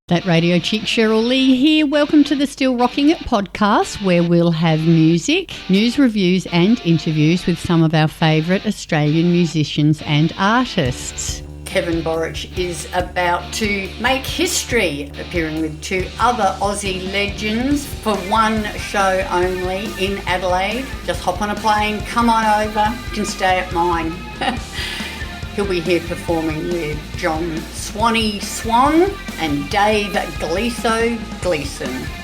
That radio chick Cheryl Lee here. Welcome to the Still Rocking It podcast, where we'll have music, news reviews and interviews with some of our favourite Australian musicians and artists. Kevin Borich is about to make history, appearing with two other Aussie legends for one show only in Adelaide. Just hop on a plane, come on over, you can stay at mine. He'll be here performing with John Swan and Dave Gleeson.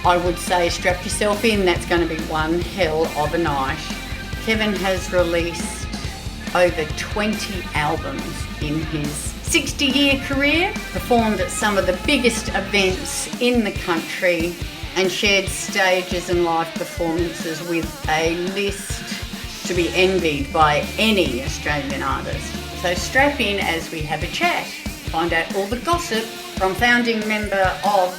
I would say strap yourself in, that's going to be one hell of a night. Kevin has released over 20 albums in his 60-year career, performed at some of the biggest events in the country and shared stages and live performances with a list to be envied by any Australian artist. So strap in as we have a chat, find out all the gossip from founding member of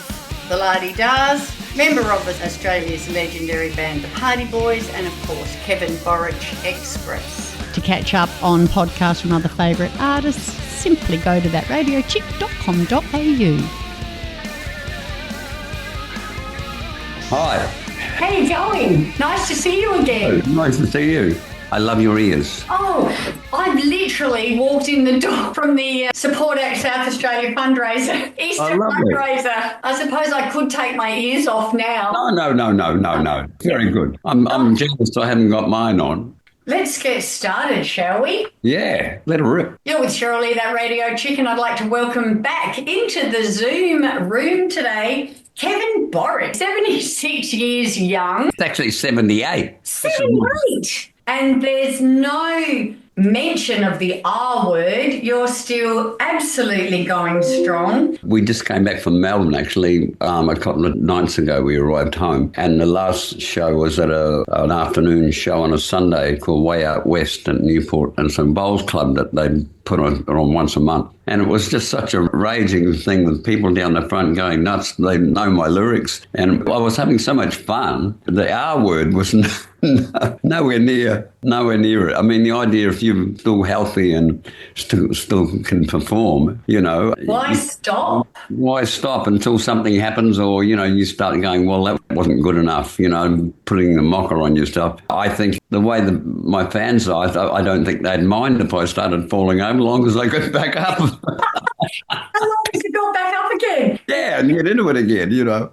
the La-Di-Dahs, member of Australia's legendary band the Party Boys, and of course Kevin Borich Express. To catch up on podcasts from other favourite artists, simply go to thatradiochick.com.au. Hi. How you going? Nice to see you again. Oh, nice to see you. I love your ears. Oh, I've literally walked in the door from the Support Act South Australia fundraiser, Easter fundraiser. I suppose I could take my ears off now. No. Very good. I'm jealous I haven't got mine on. Let's get started, shall we? Yeah, let it rip. You're with Cheryl Lee, that radio chick, and I'd like to welcome back into the Zoom room today Kevin Borich, 76 years young. It's actually 78. 78! And there's no mention of the R word. You're still absolutely going strong. We just came back from Melbourne, actually, a couple of nights ago. We arrived home, and the last show was at an afternoon show on a Sunday called Way Out West at Newport, and some bowls club that they put on once a month. And it was just such a raging thing with people down the front going nuts. They know my lyrics. And I was having so much fun. The R word was nowhere near it. I mean, the idea if you're still healthy and still can perform, you know. Why stop? Why stop until something happens or, you know, you start going, well, that wasn't good enough, you know, putting the mocker on yourself. I think the way my fans are, I don't think they'd mind if I started falling over, as long as I got back up. As long as you got back up again. Yeah, and get into it again, you know.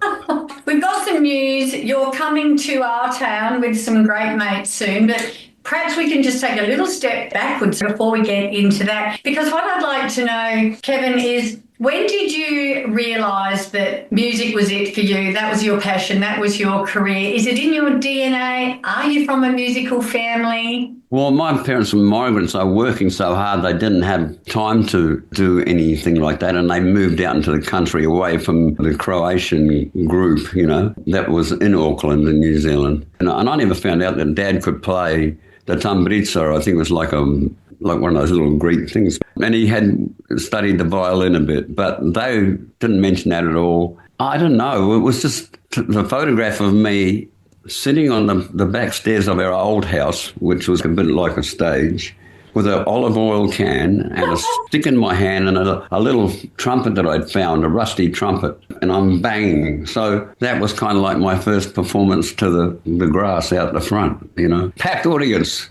We've got some news. You're coming to our town with some great mates soon, but perhaps we can just take a little step backwards before we get into that. Because what I'd like to know, Kevin, is when did you realise that music was it for you? That was your passion, that was your career. Is it in your DNA? Are you from a musical family? Well, my parents were migrants. They were working so hard they didn't have time to do anything like that, and they moved out into the country away from the Croatian group, you know, that was in Auckland in New Zealand. And I never found out that Dad could play the tamburitsa. I think it was like one of those little Greek things. And he had studied the violin a bit, but they didn't mention that at all. I don't know. It was just the photograph of me sitting on the back stairs of our old house, which was a bit like a stage, with an olive oil can and a stick in my hand and a little trumpet that I'd found, a rusty trumpet, and I'm banging. So that was kind of like my first performance to the grass out the front, you know. Packed audience.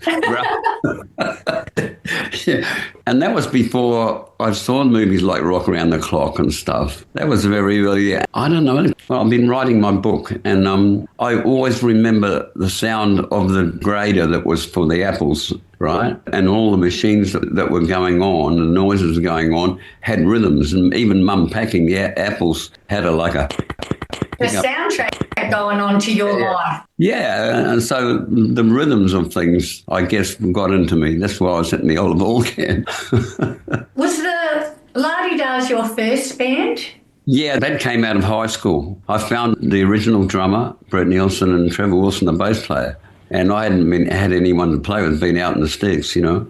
Yeah. And that was before I saw movies like Rock Around the Clock and stuff. That was very early. I don't know. Well, I've been writing my book, and I always remember the sound of the grader that was for the apples, right? And all the machines that were going on, the noises going on, had rhythms. And even Mum packing the apples had a the soundtrack going on to your life. Yeah, and so the rhythms of things, I guess, got into me. That's why I was hitting the olive oil can. Was the La-Di-Dahs your first band? Yeah, that came out of high school. I found the original drummer, Brett Nielsen, and Trevor Wilson, the bass player. And I hadn't had anyone to play with, been out in the sticks, you know.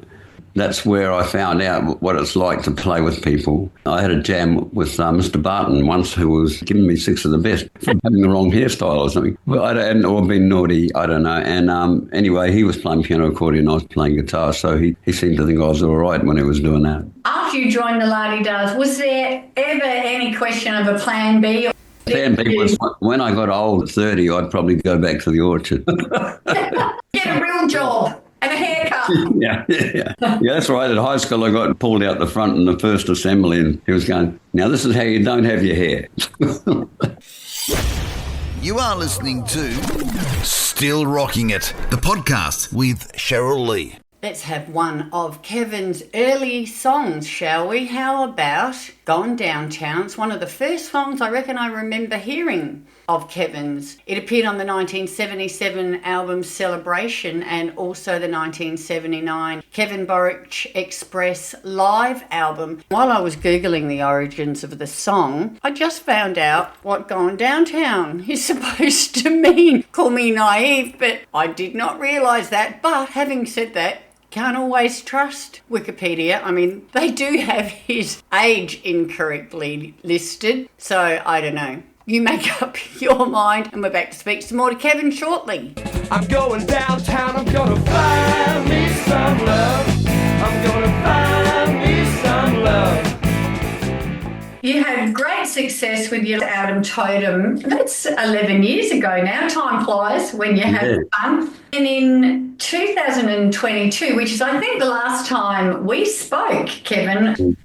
that's where I found out what it's like to play with people. I had a jam with Mr. Barton once, who was giving me 6 of the best for having the wrong hairstyle or something. Well, or being naughty, I don't know. And anyway, he was playing piano accordion, I was playing guitar, so he seemed to think I was all right when he was doing that. After you joined the La-Di-Das, was there ever any question of a plan B? Plan B was when I got old, 30, I'd probably go back to the orchard. Get a real job and a haircut. Yeah, that's right. At high school, I got pulled out the front in the first assembly, and he was going, "Now this is how you don't have your hair." You are listening to Still Rocking It, the podcast with Cheryl Lee. Let's have one of Kevin's early songs, shall we? How about Gone Downtown? It's one of the first songs I reckon I remember hearing of Kevin's. It appeared on the 1977 album Celebration and also the 1979 Kevin Borich Express live album. While I was Googling the origins of the song, I just found out what Gone Downtown is supposed to mean. Call me naive, but I did not realise that. But having said that, can't always trust Wikipedia. I mean, they do have his age incorrectly listed, so I don't know. You make up your mind, and we're back to speak some more to Kevin shortly. I'm going downtown, I'm gonna find me some love. I'm gonna find me some love. You had great success with your album Totem. That's 11 years ago now. Time flies when you have fun. And in 2022, which is I think the last time we spoke, Kevin,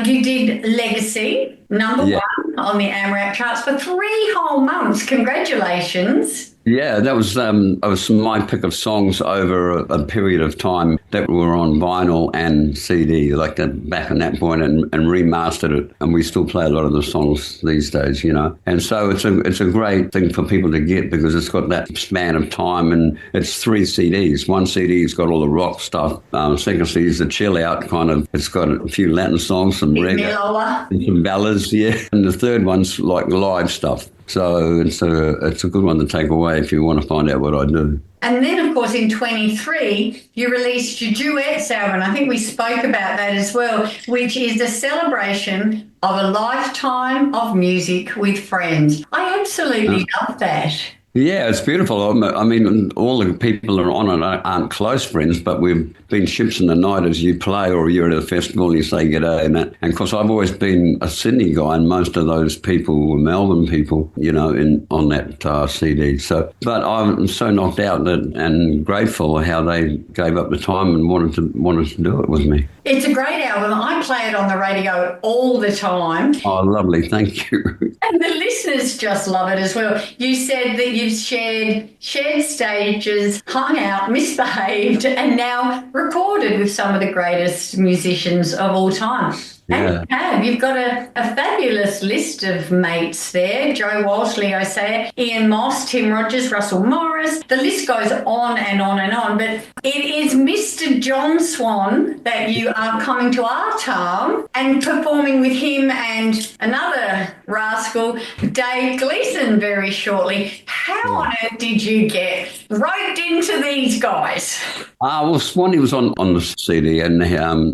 you did Legacy, number 1 on the AMRAP charts for 3 whole months. Congratulations. Yeah, that was my pick of songs over a period of time that were on vinyl and CD, like that back in that point, and remastered it. And we still play a lot of the songs these days, you know. And so it's a great thing for people to get because it's got that span of time, and it's 3 CDs. One CD's got all the rock stuff. Second CD's the chill out kind of. It's got a few Latin songs, some reggae, and some ballads, And the third one's like live stuff. So it's a good one to take away if you want to find out what I do. And then, of course, in 23, you released your Duets album. I think we spoke about that as well, which is a celebration of a lifetime of music with friends. I absolutely love that. Yeah, it's beautiful. I mean, all the people that are on it aren't close friends, but we've been ships in the night as you play or you're at a festival and you say g'day and that. And of course, I've always been a Sydney guy, and most of those people were Melbourne people, you know, on that CD. So, but I'm so knocked out and grateful how they gave up the time and wanted to do it with me. It's a great album. I play it on the radio all the time. Oh, lovely. Thank you. And the listeners just love it as well. You said that you've shared stages, hung out, misbehaved, and now recorded with some of the greatest musicians of all time. Yeah. And you've got a fabulous list of mates there. Joe Walsh, Leo Sayer, Ian Moss, Tim Rogers, Russell Morris. The list goes on and on and on. But it is Mr. John Swan that you are coming to our town and performing with him and another rascal, Dave Gleeson, very shortly. How on earth did you get roped into these guys? Well, Swanee was on the CD, and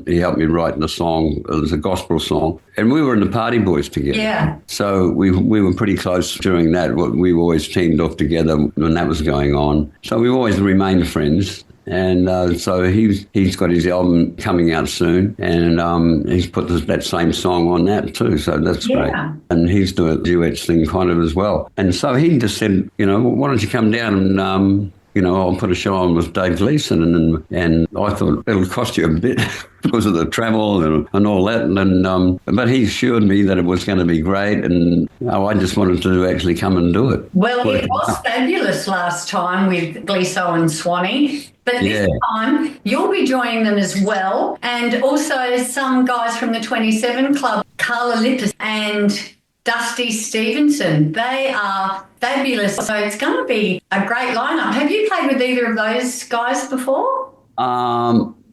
he helped me write the song. It was a gospel song, and we were in the Party Boys together. Yeah. So we were pretty close during that. We always teamed off together when that was going on. So we always remained friends. And so he's got his album coming out soon, and he's put that same song on that too. So that's great. And he's doing a Duets thing kind of as well. And so he just said, you know, why don't you come down and I'll put a show on with Dave Gleeson, and I thought it'll cost you a bit because of the travel and all that. And but he assured me that it was going to be great, and I just wanted to actually come and do it. Well, it was fabulous last time with Gleeson and Swanee. But this time, you'll be joining them as well, and also some guys from the 27 Club, Carla Lippis and Dusty Stevenson. They are fabulous. So it's going to be a great lineup. Have you played with either of those guys before?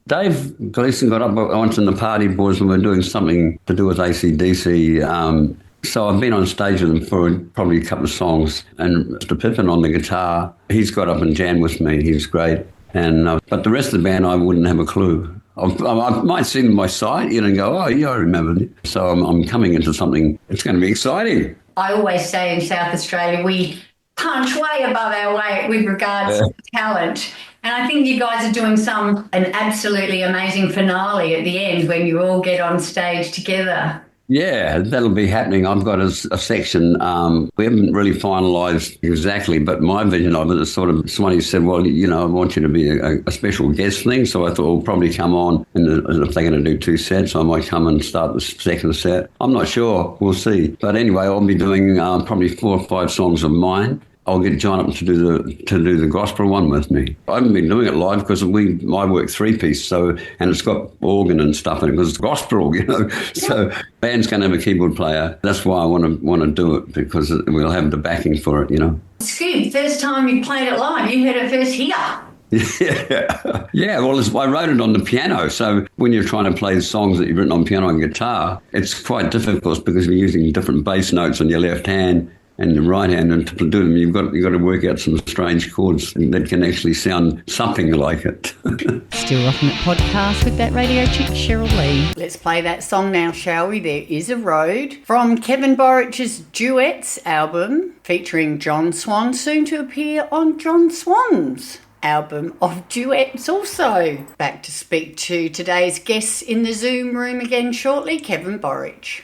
Dave Gleeson got up once in the Party Boys when we were doing something to do with AC/DC. So I've been on stage with him for probably a couple of songs. And Mr. Pippin on the guitar, he's got up and jammed with me. He's great. And but the rest of the band, I wouldn't have a clue. I might see them by sight, and go, oh, yeah, I remember. So I'm coming into something. It's going to be exciting. I always say in South Australia, we punch way above our weight with regards to talent. And I think you guys are doing an absolutely amazing finale at the end when you all get on stage together. Yeah, that'll be happening. I've got a section. We haven't really finalised exactly, but my vision of it is sort of somebody said, well, I want you to be a special guest thing. So I thought we'll probably come on, and if they're going to do 2 sets, I might come and start the second set. I'm not sure. We'll see. But anyway, I'll be doing probably 4 or 5 songs of mine. I'll get John up to do the gospel one with me. I haven't been doing it live because I work 3-piece, and it's got organ and stuff in it because it's gospel, So band's going to have a keyboard player. That's why I want to do it, because we'll have the backing for it, Scoop, first time you played it live, you heard it first here. Yeah. Well, I wrote it on the piano. So when you're trying to play the songs that you've written on piano and guitar, it's quite difficult because you're using different bass notes on your left hand and your right hand, and to do them, you've got to work out some strange chords that can actually sound something like it. Still Rocking It podcast with that radio chick Cheryl Lee. Let's play that song now, shall we? There Is a Road, from Kevin Borich's Duets album, featuring John Swan, soon to appear on John Swan's album of duets also. Back to speak to today's guests in the Zoom room again shortly, Kevin Borich.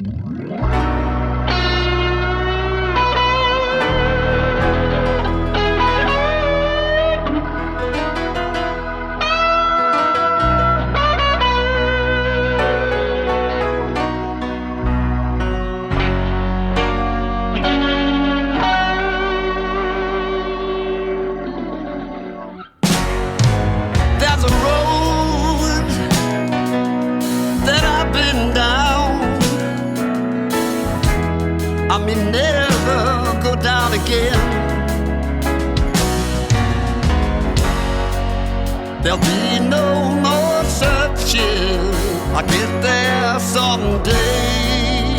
There'll be no more searching. I'll get there someday.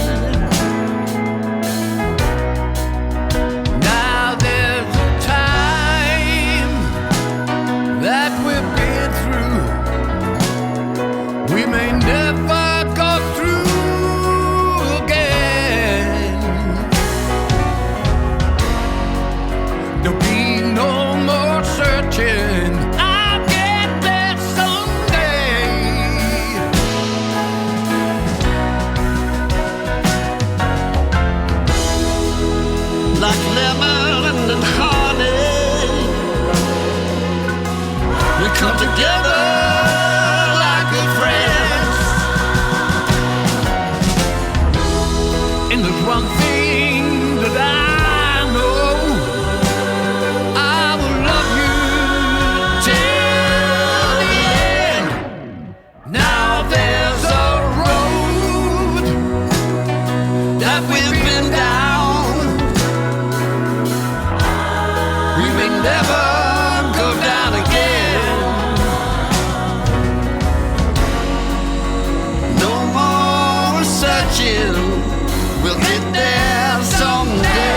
Now there's a time that we've been through. We may never go through again. There'll be no more searching. Like lemon and honey, we come together like good friends. And there's one thing that I know, I will love you till the end. Now there's a road that we've been down. Never go down again. No more searching. We'll get there someday.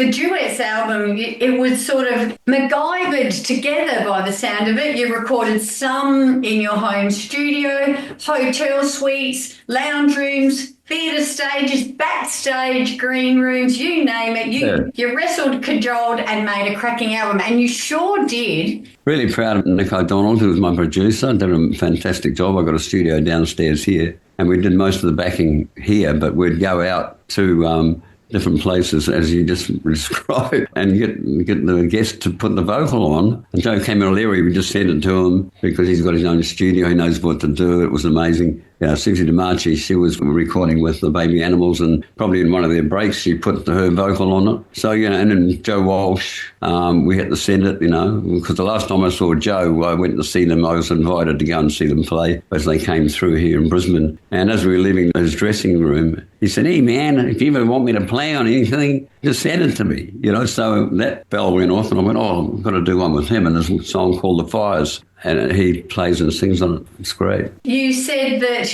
The Duets album, it was sort of MacGyvered together by the sound of it. You recorded some in your home studio, hotel suites, lounge rooms, theatre stages, backstage, green rooms, you name it. You wrestled, cajoled and made a cracking album, and you sure did. Really proud of Nick O'Donnell, who was my producer. Did a fantastic job. I got a studio downstairs here, and we did most of the backing here, but we'd go out to different places, as you just described, and get the guest to put the vocal on. And Joe Camilleri, we just sent it to him because he's got his own studio. He knows what to do. It was amazing. Susie DiMarchi, she was recording with the Baby Animals, and probably in one of their breaks she put her vocal on it. So, and then Joe Walsh, we had to send it, because the last time I saw Joe, I went to see them. I was invited to go and see them play as they came through here in Brisbane. And as we were leaving his dressing room, he said, "Hey, man, if you ever want me to play on anything, just send it to me." So that bell went off, and I went, I've got to do one with him. And there's a song called The Fires, and he plays and sings on it. It's great. You said that,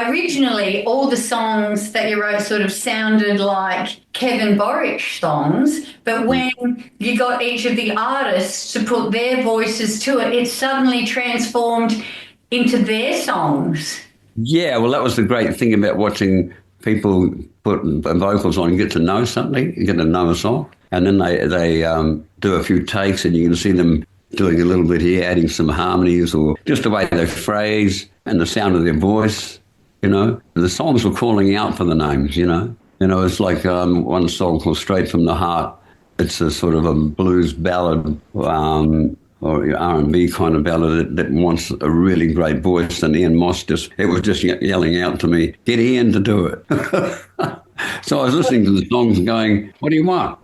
originally all the songs that you wrote sort of sounded like Kevin Borich songs, but when you got each of the artists to put their voices to it, it suddenly transformed into their songs. Yeah, well, that was the great thing about watching people put vocals on. You get to know something, you get to know a song, and then they do a few takes, and you can see them doing a little bit here, adding some harmonies, or just the way they phrase and the sound of their voice. The songs were calling out for the names. It's like one song called "Straight from the Heart." It's a sort of a blues ballad, or R&B kind of ballad that wants a really great voice, and Ian Moss it was just yelling out to me, "Get Ian to do it." So I was listening to the songs and going, "What do you want?"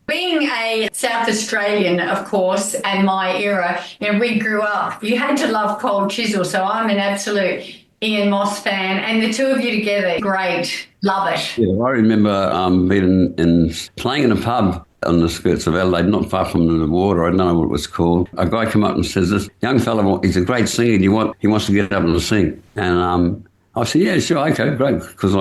Being a South Australian, of course, and my era, we grew up, you had to love Cold Chisel, so I'm an absolute Ian Moss fan, and the two of you together, great, love it. Yeah, I remember being playing in a pub on the skirts of Adelaide, not far from the water. I don't know what it was called. A guy came up and says, "This young fella, he's a great singer. He wants to get up and sing." And I said, "Yeah, sure, okay, great," because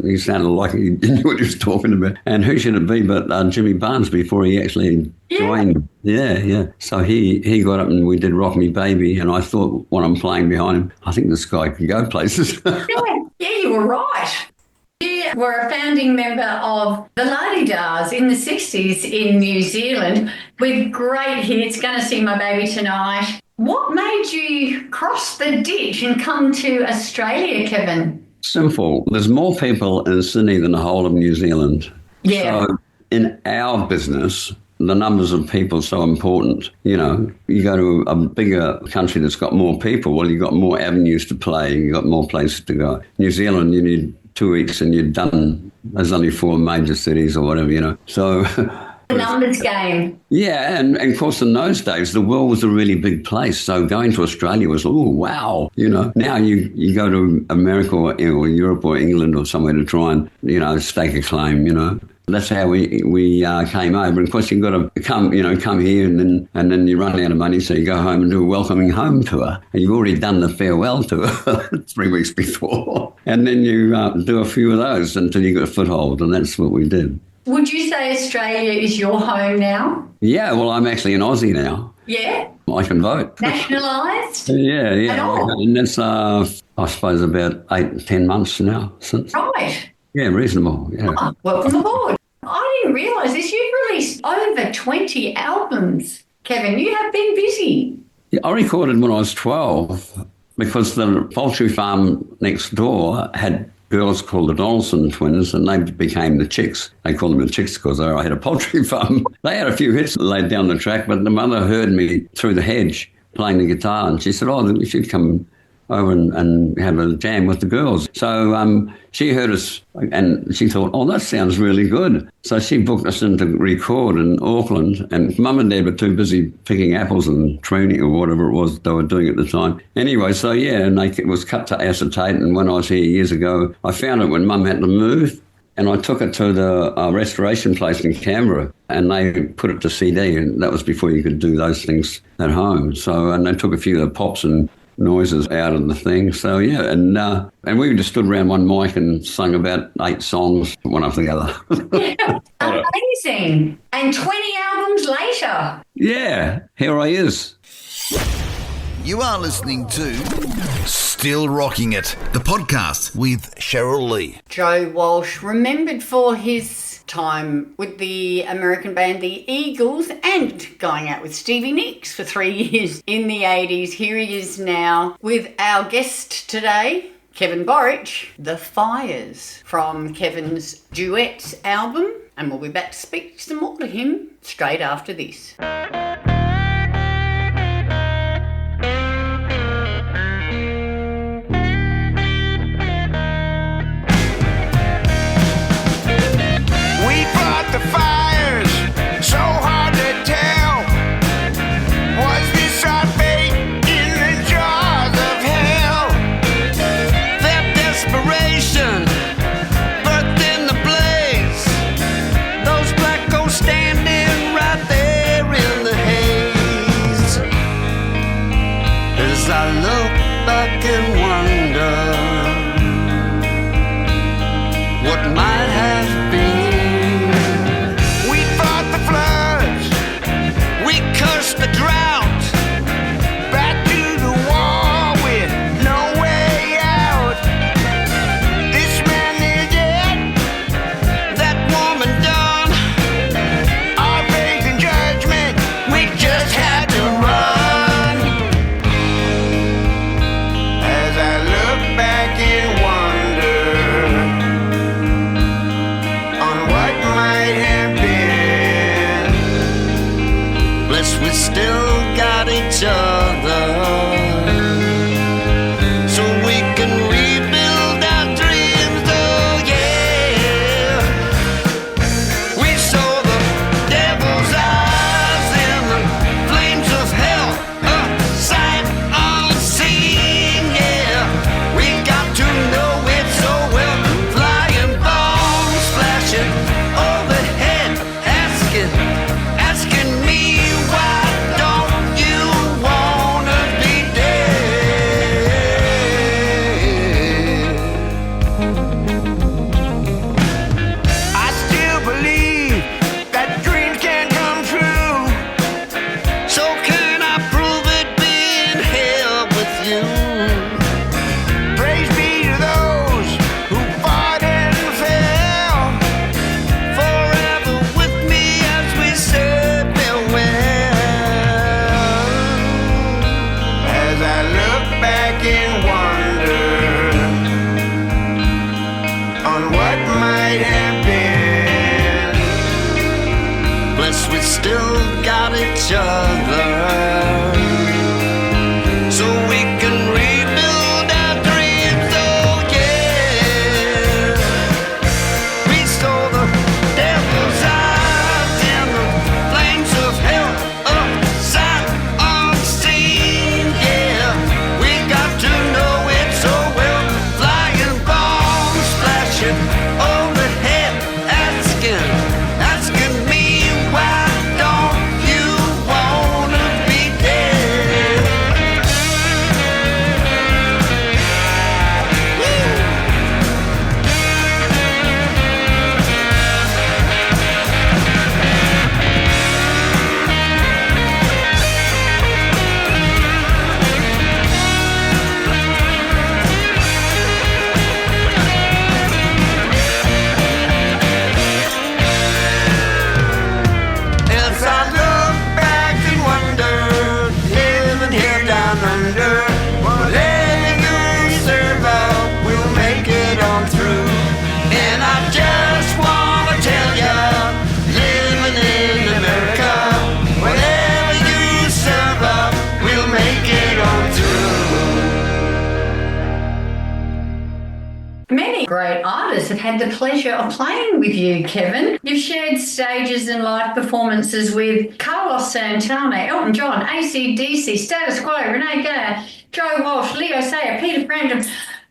he sounded like he knew what he was talking about. And who should it be but Jimmy Barnes before he actually joined? Yeah. So he got up and we did "Rock Me Baby," and I thought when I'm playing behind him, I think this guy could go places. Yeah, you were right. You were a founding member of the La-Di-Dahs in the 60s in New Zealand with great hits, "Gonna See My Baby Tonight." What made you cross the ditch and come to Australia, Kevin? Simple. There's more people in Sydney than the whole of New Zealand. Yeah. So in our business, the numbers of people are so important. You go to a bigger country that's got more people, well, you've got more avenues to play, you've got more places to go. New Zealand, you need 2 weeks and you're done. There's only 4 major cities or whatever, So... The numbers game. Yeah, and of course in those days the world was a really big place, so going to Australia was, wow, Now you go to America or Europe or England or somewhere to try and, stake a claim, That's how we came over. And of course you've got to come here and then you run out of money, so you go home and do a welcoming home tour. And you've already done the farewell tour 3 weeks before. And then you do a few of those until you get a foothold, and that's what we did. Would you say Australia is your home now? Yeah, well, I'm actually an Aussie now. Yeah? I can vote. Nationalised? Yeah. At all? And that's, I suppose, about 8-10 months now since. Right. Yeah, reasonable. Yeah. Oh, welcome aboard. I didn't realise this. You've released over 20 albums, Kevin. You have been busy. Yeah, I recorded when I was 12 because the poultry farm next door had girls called the Donaldson twins, and they became the Chicks. They called them the Chicks because I had a poultry farm. They had a few hits laid down the track, but the mother heard me through the hedge playing the guitar, and she said, "You should come over and have a jam with the girls." So she heard us and she thought, that sounds really good. So she booked us in to record in Auckland, and Mum and Dad were too busy picking apples and pruning or whatever it was they were doing at the time. Anyway, so and it was cut to acetate, and when I was here years ago, I found it when Mum had to move, and I took it to the restoration place in Canberra, and they put it to CD, and that was before you could do those things at home. So, and they took a few of the pops and noises out of the thing. So, yeah, and we just stood around one mic and sung about 8 songs, one after the other. Yeah, amazing. And 20 albums later. Yeah, here I is. You are listening to Still Rocking It, the podcast with Cheryl Lee. Joe Walsh, remembered for his time with the American band The Eagles and going out with Stevie Nicks for 3 years in the 80s. Here he is now with our guest today, Kevin Borich, The Fires, from Kevin's Duets album. And we'll be back to speak some more to him straight after this. The fires, so hard to tell. Was this our fate in the jaws of hell? Their desperation birthed in the blaze. Those black ghosts standing right there in the haze. As I look back and wonder what might have been. The drought, back to the wall with no way out. This man is dead, that woman done. Our faith and judgment, we just had to run. As I look back and wonder on what might have been. Blessed with still got each other, so we can rebuild our dreams. Oh yeah, we saw the devil's eyes in the flames of hell, a sight unseen. Yeah, we got to know it so well. Flying bombs flashing overhead, asking me. We still got each other, so we can rebuild our dreams. Oh yeah, we saw the devil's eyes in the flames of hell, a sight unseen. Yeah, we got to know it so well. Flying bombs flashing overhead, asking me why. Many great artists have had the pleasure of playing with you, Kevin. You've shared stages and live performances with Carlos Santana, Elton John, AC/DC, Status Quo, Renee Gayer, Joe Walsh, Leo Sayer, Peter Frampton.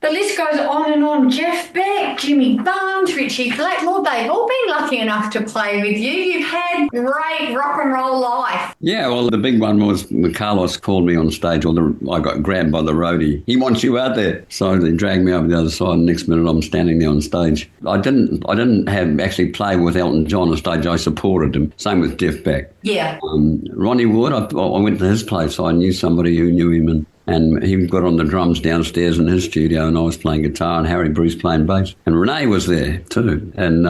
The list goes on and on. Jeff Beck, Jimmy Barnes, Richie Blackmore, they've all been lucky enough to play with you. You've had great rock and roll life. Yeah, well, the big one was when Carlos called me on stage, I got grabbed by the roadie. He wants you out there. So they dragged me over the other side, and next minute I'm standing there on stage. I didn't have actually play with Elton John on stage. I supported him. Same with Jeff Beck. Yeah. Ronnie Wood, I went to his place. I knew somebody who knew him, and he got on the drums downstairs in his studio, and I was playing guitar, and Harry Bruce playing bass. And Renee was there too, and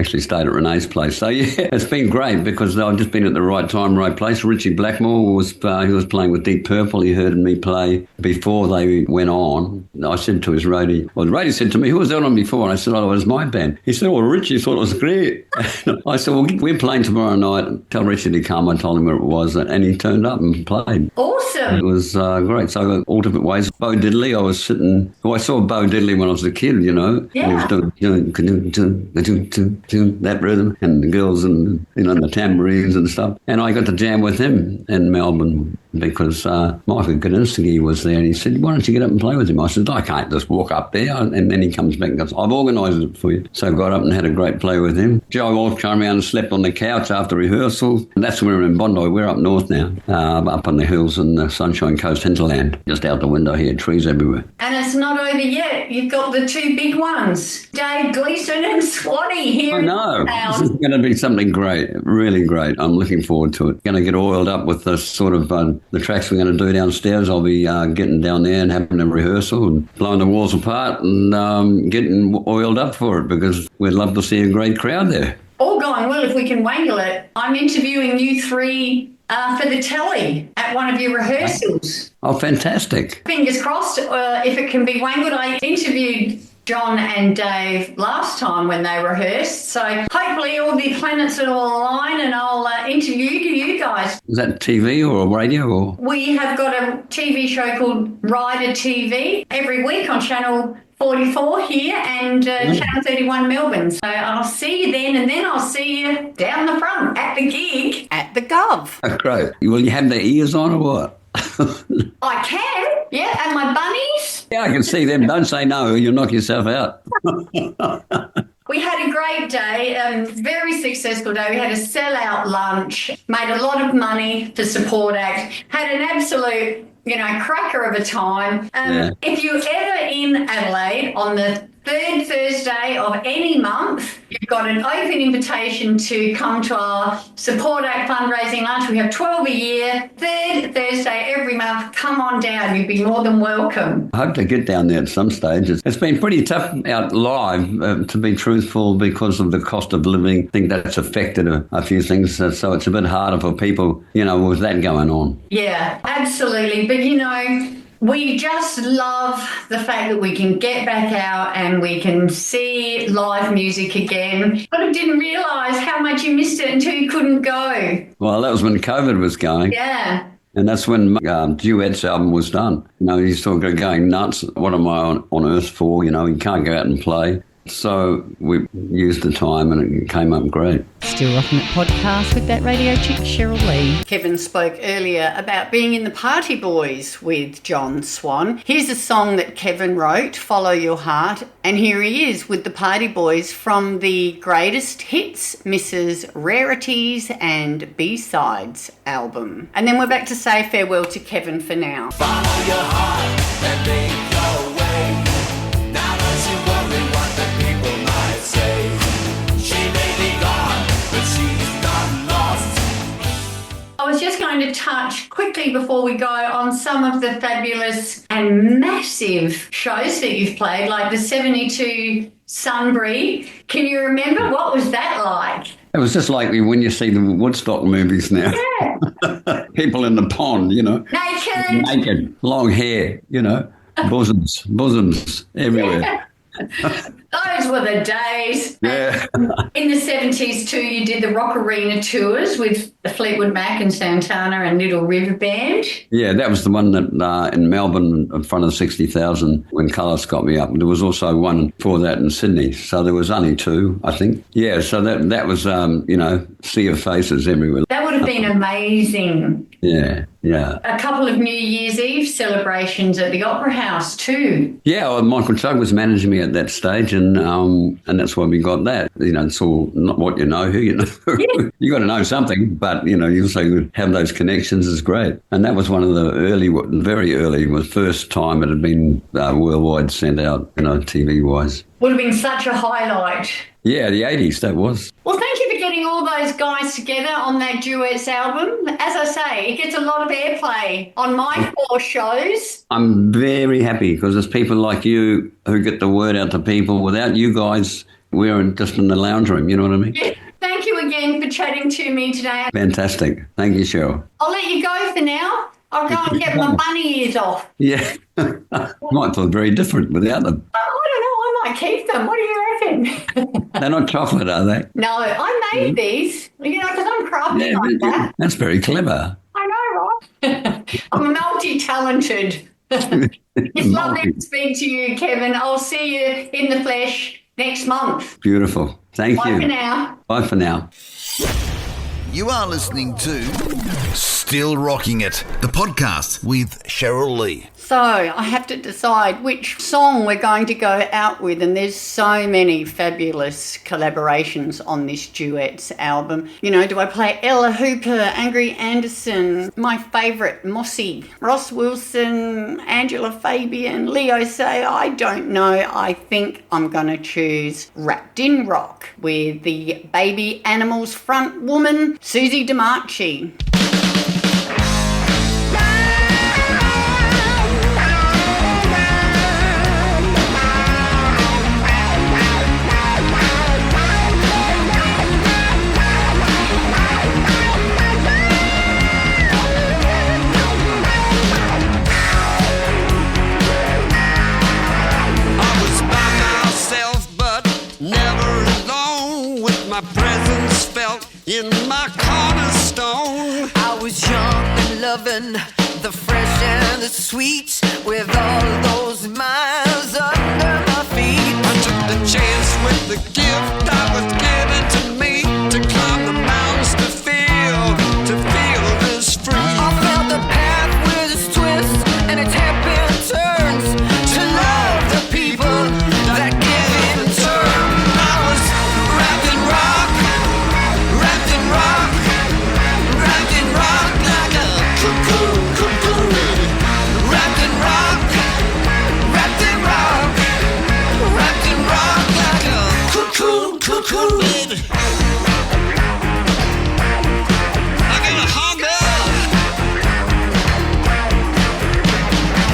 actually stayed at Renee's place. So yeah, it's been great because I've just been at the right time, right place. Richie Blackmore was playing with Deep Purple. He heard me play before they went on. I said to his roadie, well, the roadie said to me, who was that on before? And I said, oh, it was my band. He said, well, Richie thought it was great. I said, well, we're playing tomorrow night. Tell Richie to come. I told him where it was, and he turned up and played. Awesome. It was great. So I got all different ways. Bo Diddley, I saw Bo Diddley when I was a kid, you know. Yeah. And he was doing that rhythm, and the girls and, you know, the tambourines and stuff. And I got to jam with him in Melbourne because Michael Gudinski was there, and he said, why don't you get up and play with him? I said, I can't just walk up there. And then he comes back and goes, I've organised it for you. So I got up and had a great play with him. Joe Walsh came around and slept on the couch after rehearsal. And that's when we were in Bondi. We're up north now, up on the hills in the Sunshine Coast hinterland, just out the window here, trees everywhere. And it's not over yet. You've got the two big ones, Dave Gleeson and Swanee here. I know. This is going to be something great, really great. I'm looking forward to it. Going to get oiled up with the sort of the tracks we're going to do downstairs. I'll be getting down there and having a rehearsal and blowing the walls apart and getting oiled up for it because we'd love to see a great crowd there. All going well if we can wangle it. I'm interviewing you three for the telly at one of your rehearsals. Oh, fantastic. Fingers crossed if it can be wangled. I interviewed John and Dave last time when they rehearsed, so hopefully all the planets will align and I'll interview you guys. Is that TV or radio? Or? We have got a TV show called Rider TV every week on Channel 44 here and Channel 31 Melbourne. So I'll see you then, and then I'll see you down the front at the gig at the Gov. Oh, great. Will you have the ears on or what? I can, yeah, and my bunnies. Yeah, I can see them. Don't say no, you'll knock yourself out. We had a great day, very successful day. We had a sellout lunch, made a lot of money for Support Act, had an absolute, cracker of a time. If you're ever in Adelaide on the third Thursday of any month, you've got an open invitation to come to our Support Act fundraising lunch. We have 12 a year, third Thursday every month. Come on down. You'd be more than welcome. I hope to get down there at some stage. It's been pretty tough out live, to be truthful, because of the cost of living. I think that's affected a few things. So it's a bit harder for people, with that going on. Yeah, absolutely. But, we just love the fact that we can get back out and we can see live music again. But I didn't realise how much you missed it until you couldn't go. Well, that was when COVID was going. Yeah. And that's when Duets album was done. He's sort of going nuts. What am I on earth for? You can't go out and play. So we used the time and it came up great. Still Rocking It podcast with that radio chick Cheryl Lee. Kevin spoke earlier about being in the Party Boys with John Swan. Here's a song that Kevin wrote, Follow Your Heart, and here he is with the Party Boys from the Greatest Hits, Misses Rarities and B-Sides album. And then we're back to say farewell to Kevin for now. Follow your heart and make your way. Now don't you worry what the people might say. She may be gone, but she's not lost. I was just going to touch quickly before we go on some of the fabulous and massive shows that you've played, like the 72 Sunbury. Can you remember? What was that like? It was just like when you see the Woodstock movies now. Yeah. People in the pond, Naked, long hair, bosoms everywhere. Yeah. Those were the days. Yeah. In the 70s too, you did the Rock Arena tours with Fleetwood Mac and Santana and Little River Band. Yeah, that was the one that in Melbourne in front of 60,000 when Carlos got me up. There was also one for that in Sydney. So there was only two, I think. Yeah, so that was, sea of faces everywhere. That would have been amazing. Yeah. Yeah. A couple of New Year's Eve celebrations at the Opera House too. Yeah, well, Michael Chugg was managing me at that stage, and that's why we got that. You know, it's all not what you know, who you know. Yeah. You got to know something, but, you know, you also have those connections is great. And that was one of the very early, was first time it had been worldwide sent out, you know, TV-wise. Would have been such a highlight. Yeah, the 80s, that was. Well, thank you for getting all those guys together on that Duets album. As I say, it gets a lot of airplay on my 4 shows. I'm very happy because there's people like you who get the word out to people. Without you guys, we're just in the lounge room, you know what I mean? Yeah. Thank you again for chatting to me today. Fantastic. Thank you, Cheryl. I'll let you go for now. I'll go and get my bunny ears off. Yeah. Might feel very different without them. I don't know. I might keep them. What do you reckon? They're not chocolate, are they? No, I made these, you know, because I'm crafty like that. That's very clever. I know, right? I'm multi-talented. It's lovely to speak to you, Kevin. I'll see you in the flesh next month. Beautiful. Thank you. Bye for now. Bye for now. You are listening to Still Rocking It, the podcast with Cheryl Lee. So I have to decide which song we're going to go out with, and there's so many fabulous collaborations on this Duets album. You know, do I play Ella Hooper, Angry Anderson, my favourite, Mossy, Ross Wilson, Angela Fabian, Leo Say? I don't know. I think I'm going to choose Wrapped in Rock with the Baby Animals front woman, Susie DeMarchi. Presence felt in my cornerstone. I was young and loving the fresh and the sweet, with all those miles under my feet. I took the chance with the gift that was given to me, to climb the mountains, to feel this free. I felt the path with its twists and its hairpin turns, to love the people that give in turn. I was wrapped in rock, wrapped in rock, wrapped in rock like a cuckoo, cuckoo. Wrapped in rock, wrapped in rock, wrapped in rock like a cuckoo, cuckoo, baby. I got a hunger.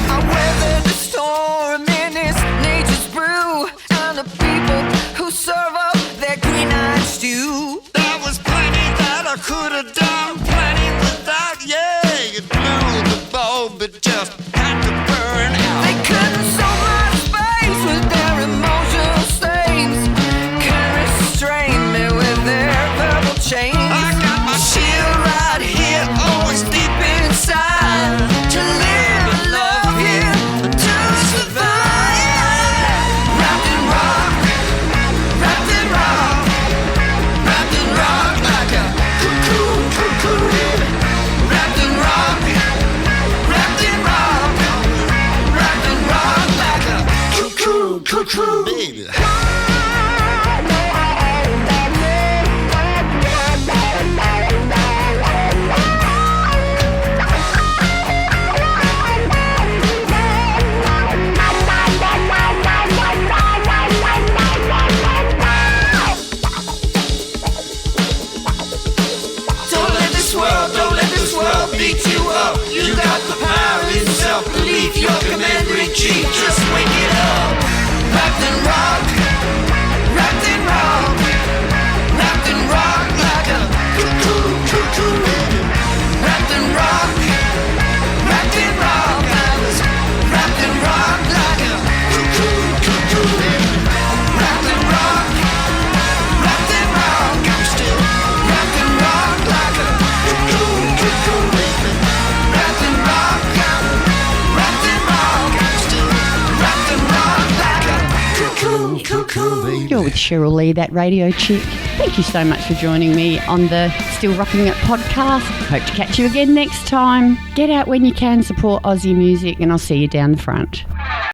I weathered the storm in this nature's brew, and the people who serve up their green-eyed stew. There was plenty that I could have done, plenty without, yeah. You blew the bulb, it just had to burn out. They couldn't so much space with their emotional stains, can't restrain me with their verbal chains. I got my shield right here, always deep inside, to live and love here, to survive. Wrapped in rock, Wrapped in rock, wrapped in rock like a cuckoo, cuckoo. Wrapped in rock, wrapped in rock, wrapped in rock like a cuckoo, cuckoo, baby. Don't let this world beat you up. You got the power in self-belief, your commander-in-chief. Just wake it up. Wrapped in rock, wrapped in rock, wrapped in rock like a cuckoo, cuckoo. Wrapped in rock, wrapped in rock. I was wrapped in rock like a cuckoo, cuckoo. Wrapped in rock, wrapped in rock. I'm still wrapped in rock like a cuckoo, cuckoo. Wrapped in rock, wrapped in rock. I'm still wrapped in rock like a cuckoo, cuckoo. You're with Cheryl Lee, that radio chick. Thank you so much for joining me on the Still Rocking It podcast. Hope to catch you again next time. Get out when you can, support Aussie music, and I'll see you down the front.